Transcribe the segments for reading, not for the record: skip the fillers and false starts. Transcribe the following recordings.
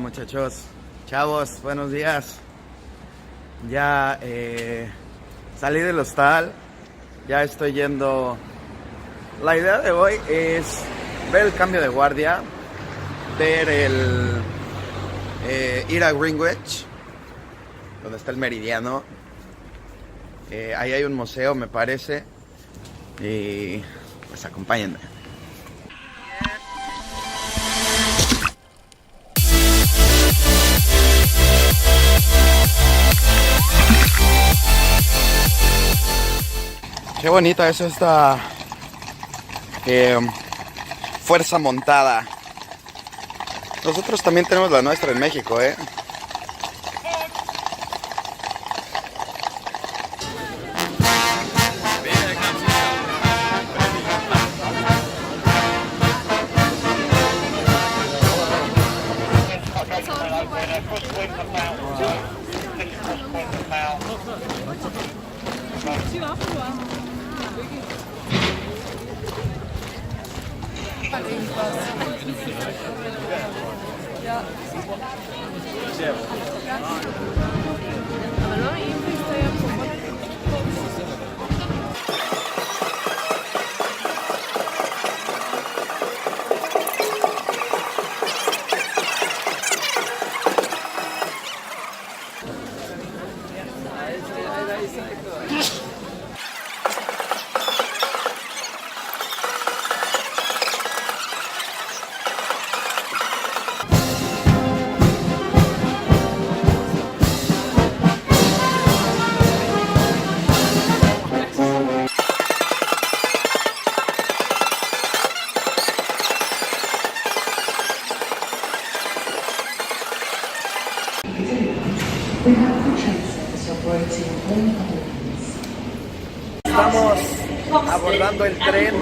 muchachos? Chavos, buenos días. Ya salí del hostal, ya estoy yendo. La idea de hoy es ver el cambio de guardia, ver ir a Greenwich, donde está el meridiano. Ahí hay un museo, me parece. Y pues acompáñenme. Qué bonita es esta fuerza montada. Nosotros también tenemos la nuestra en México, ¿eh? Estamos abordando el tren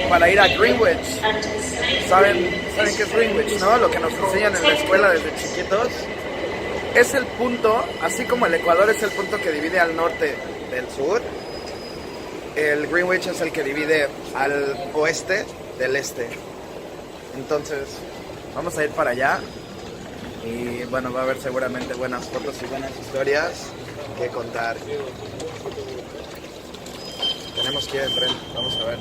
para ir a Greenwich. ¿Saben qué es Greenwich, no? Lo que nos enseñan en la escuela desde chiquitos. Es el punto, así como el Ecuador es el punto que divide al norte del sur, el Greenwich es el que divide al oeste del este. Entonces, vamos a ir para allá. Y bueno, va a haber seguramente buenas fotos y buenas historias que contar. Tenemos que ir en tren, vamos a ver.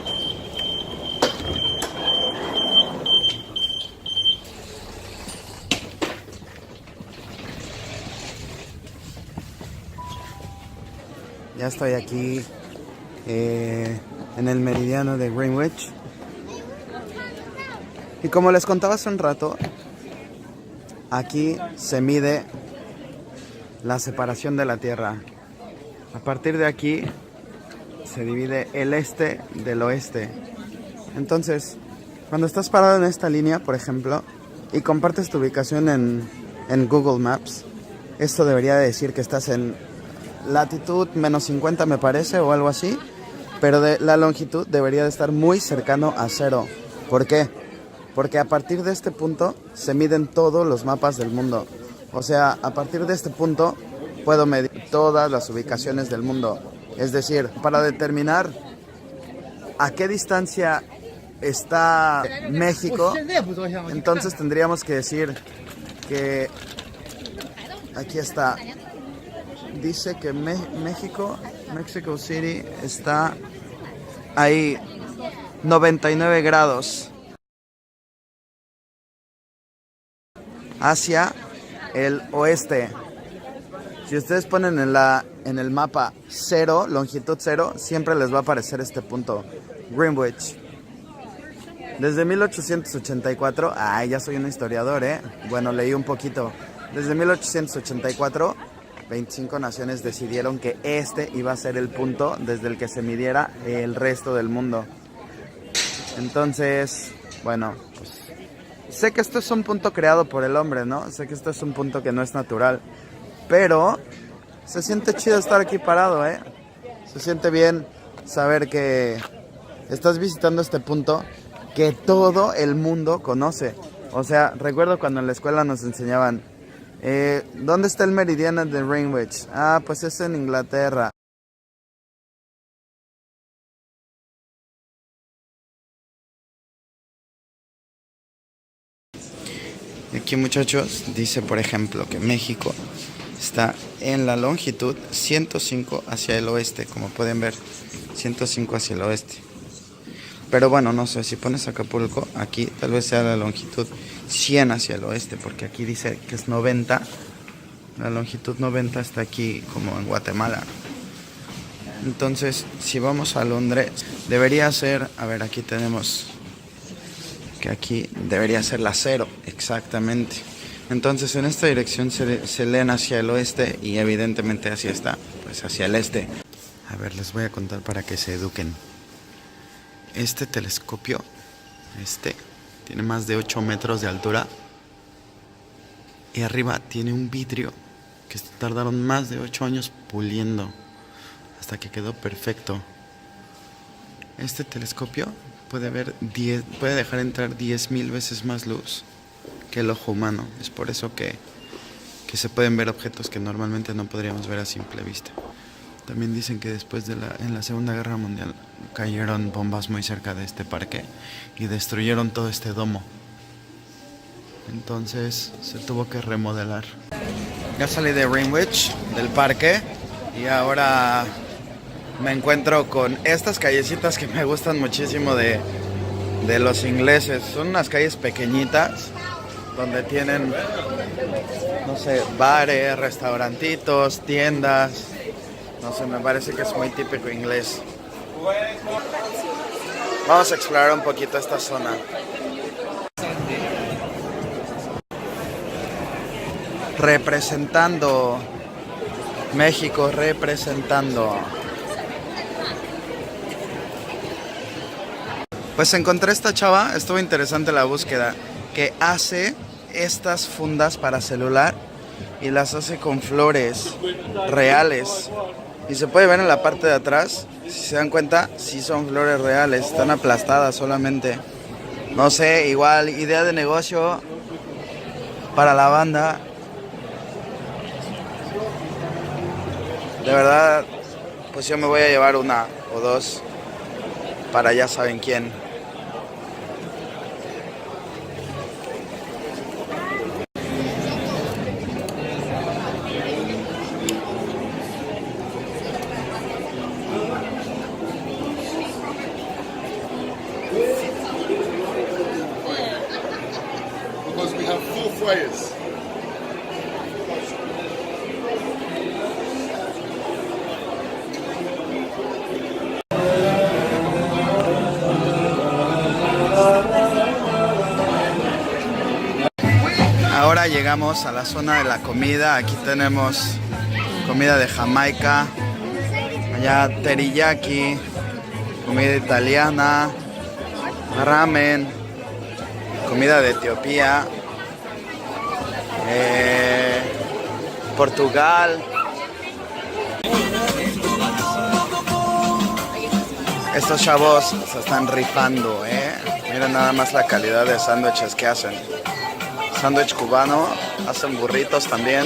Ya estoy aquí en el meridiano de Greenwich. Y como les contaba hace un rato, aquí se mide la separación de la Tierra. A partir de aquí se divide el este del oeste. Entonces, cuando estás parado en esta línea, por ejemplo, y compartes tu ubicación en Google Maps, esto debería decir que estás en latitud -50, me parece, o algo así, pero la longitud debería de estar muy cercano a cero. ¿Por qué? Porque a partir de este punto se miden todos los mapas del mundo. O sea, a partir de este punto puedo medir todas las ubicaciones del mundo. Es decir, para determinar a qué distancia está México, entonces tendríamos que decir que aquí está. Dice que Mexico City está ahí 99 grados hacia el oeste. Si ustedes ponen en el mapa 0, longitud 0, siempre les va a aparecer este punto, Greenwich. Desde 1884, ya soy un historiador, bueno, leí un poquito. Desde 1884, 25 naciones decidieron que este iba a ser el punto desde el que se midiera el resto del mundo. Entonces, bueno, pues, sé que esto es un punto creado por el hombre, ¿no? Sé que esto es un punto que no es natural. Pero se siente chido estar aquí parado, Se siente bien saber que estás visitando este punto que todo el mundo conoce. O sea, recuerdo cuando en la escuela nos enseñaban, ¿dónde está el meridiano de Greenwich? Ah, pues es en Inglaterra. Y aquí, muchachos, dice por ejemplo que México está en la longitud 105 hacia el oeste, como pueden ver, 105 hacia el oeste. Pero bueno, no sé, si pones Acapulco, aquí tal vez sea la longitud 100 hacia el oeste, porque aquí dice que es 90. La longitud 90 está aquí como en Guatemala. Entonces, si vamos a Londres, debería ser, a ver, aquí tenemos que aquí debería ser la 0, exactamente. Entonces, en esta dirección se leen hacia el oeste y evidentemente hacia esta, pues hacia el este. A ver, les voy a contar para que se eduquen. Este telescopio, tiene más de 8 metros de altura y arriba tiene un vidrio que tardaron más de 8 años puliendo hasta que quedó perfecto. Este telescopio puede dejar entrar 10,000 veces más luz que el ojo humano. Es por eso que se pueden ver objetos que normalmente no podríamos ver a simple vista. También dicen que después en la Segunda Guerra Mundial cayeron bombas muy cerca de este parque y destruyeron todo este domo. Entonces se tuvo que remodelar. Ya salí de Greenwich, del parque, y ahora me encuentro con estas callecitas que me gustan muchísimo de los ingleses. Son unas calles pequeñitas donde tienen, no sé, bares, restaurantitos, tiendas. No sé, me parece que es muy típico inglés. Vamos a explorar un poquito esta zona. Representando México, representando. Pues encontré esta chava, estuvo interesante la búsqueda, que hace estas fundas para celular y las hace con flores reales. Y se puede ver en la parte de atrás, si se dan cuenta, sí son flores reales, están aplastadas solamente. No sé, igual, idea de negocio para la banda. De verdad, pues yo me voy a llevar una o dos para ya saben quién. Because we have 4 fryers. Ahora llegamos a la zona de la comida. Aquí tenemos comida de Jamaica, allá teriyaki, comida italiana, ramen, comida de Etiopía, Portugal. Estos chavos se están rifando, Miren nada más la calidad de sándwiches que hacen. Sándwich cubano, hacen burritos también.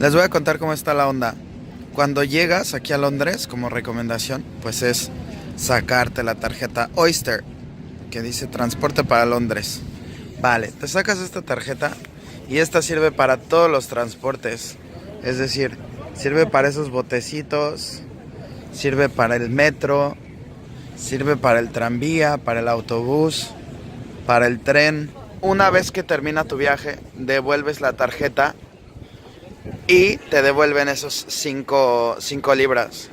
Les voy a contar cómo está la onda. Cuando llegas aquí a Londres, como recomendación, pues es sacarte la tarjeta Oyster, que dice transporte para Londres. Vale, te sacas esta tarjeta y esta sirve para todos los transportes. Es decir, sirve para esos botecitos, sirve para el metro, sirve para el tranvía, para el autobús, para el tren. Una vez que termina tu viaje, devuelves la tarjeta y te devuelven esos 5 libras.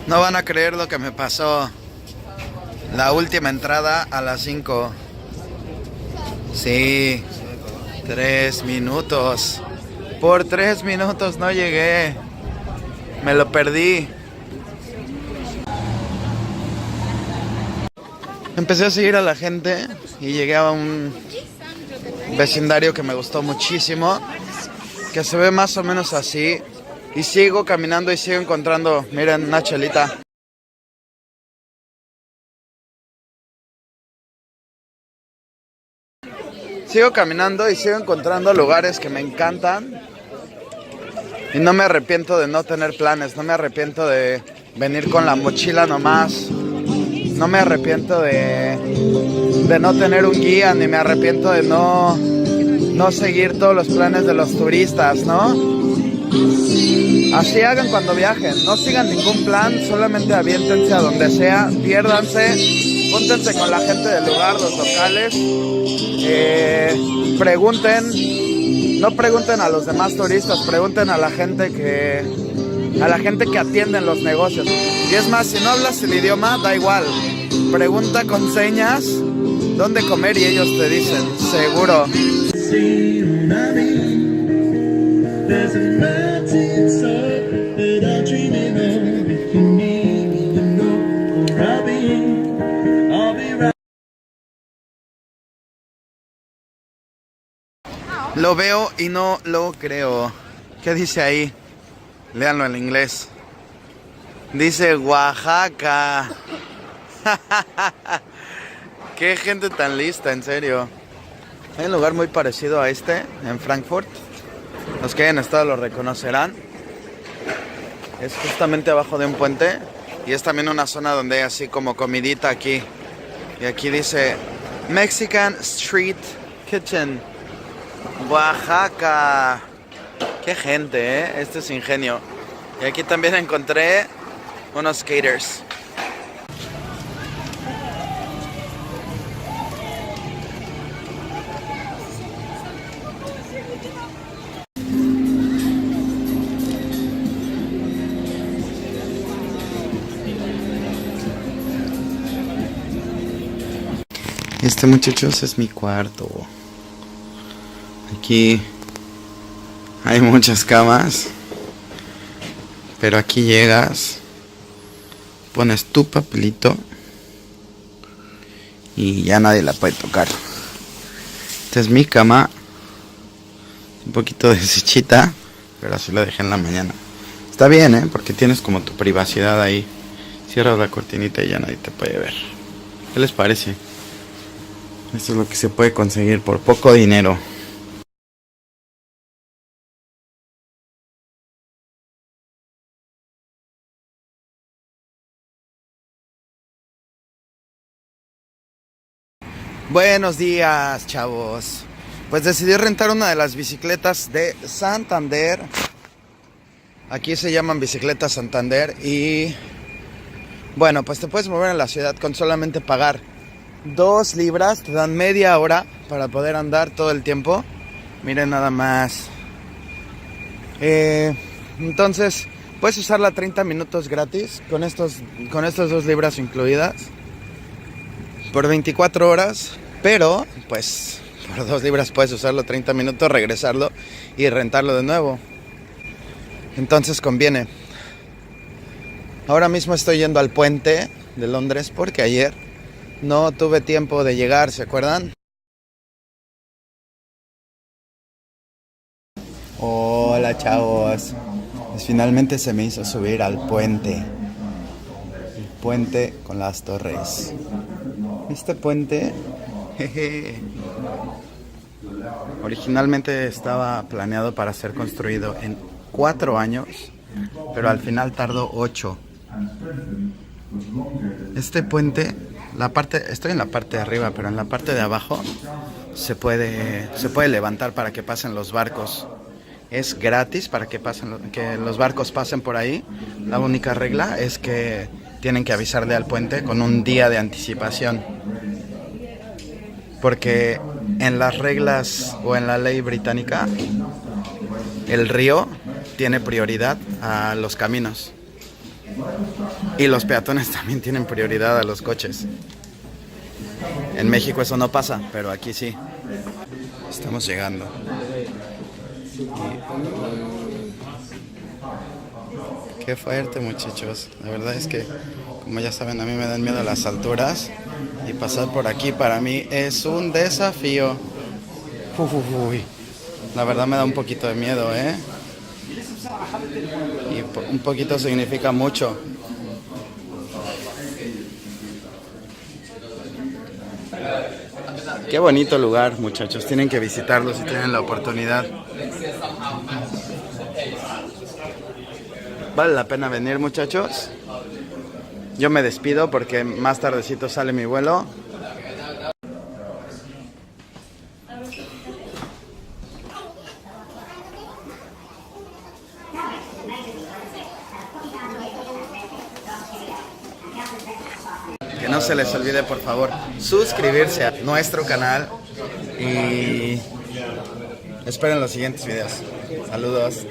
No van a creer lo que me pasó. La última entrada a las 5. Sí, 3 minutos. Por 3 minutos no llegué. Me lo perdí. Empecé a seguir a la gente y llegué a un vecindario que me gustó muchísimo, que se ve más o menos así. Y sigo caminando y sigo encontrando, miren, una chelita. Sigo caminando y sigo encontrando lugares que me encantan. Y no me arrepiento de no tener planes, no me arrepiento de venir con la mochila nomás. No me arrepiento de no tener un guía, ni me arrepiento de no seguir todos los planes de los turistas, ¿no? Así hagan cuando viajen, no sigan ningún plan, solamente aviéntense a donde sea, piérdanse, júntense con la gente del lugar, los locales, pregunten, no pregunten a los demás turistas, pregunten a la gente que atiende en los negocios. Y es más, si no hablas el idioma, da igual, pregunta con señas dónde comer y ellos te dicen, seguro. Lo veo y no lo creo. ¿Qué dice ahí? Léanlo en inglés. Dice Oaxaca. Qué gente tan lista, en serio. Hay un lugar muy parecido a este en Frankfurt. Los que hayan estado lo reconocerán. Es justamente abajo de un puente. Y es también una zona donde hay así como comidita aquí. Y aquí dice Mexican Street Kitchen, Oaxaca. Qué gente, ¿eh? Este es ingenio. Y aquí también encontré unos skaters. Este, muchachos, es mi cuarto. Aquí hay muchas camas, pero aquí llegas, pones tu papelito y ya nadie la puede tocar. Esta es mi cama, un poquito deshechita, pero así la dejé en la mañana. Está bien, porque tienes como tu privacidad ahí. Cierras la cortinita y ya nadie te puede ver. ¿Qué les parece? Esto es lo que se puede conseguir por poco dinero. Buenos días, chavos. Pues decidí rentar una de las bicicletas de Santander. Aquí se llaman bicicletas Santander. Y bueno, pues te puedes mover en la ciudad con solamente pagar 2 libras. Te dan media hora para poder andar todo el tiempo. Miren nada más. Entonces puedes usarla 30 minutos gratis con estos 2 libras incluidas por 24 horas, pero pues por 2 libras puedes usarlo 30 minutos, regresarlo y rentarlo de nuevo. Entonces conviene. Ahora mismo estoy yendo al puente de Londres porque ayer no tuve tiempo de llegar, ¿se acuerdan? Hola, chavos. Pues finalmente se me hizo subir al puente. El puente con las torres. Este puente, originalmente estaba planeado para ser construido en 4 años, pero al final tardó 8. Este puente, estoy en la parte de arriba, pero en la parte de abajo se puede levantar para que pasen los barcos. Es gratis para que los barcos pasen por ahí. La única regla es que tienen que avisarle al puente con un día de anticipación. Porque en las reglas o en la ley británica, el río tiene prioridad a los caminos. Y los peatones también tienen prioridad a los coches. En México eso no pasa, pero aquí sí. Estamos llegando. Qué fuerte, muchachos. La verdad es que Como ya saben, a mí me dan miedo las alturas y pasar por aquí para mí es un desafío. Uy, la verdad me da un poquito de miedo, ¿eh? Y un poquito significa mucho. Qué bonito lugar, muchachos. Tienen que visitarlo si tienen la oportunidad. Vale la pena venir, muchachos. Yo me despido porque más tardecito sale mi vuelo. Que no se les olvide, por favor, suscribirse a nuestro canal y esperen los siguientes videos. Saludos.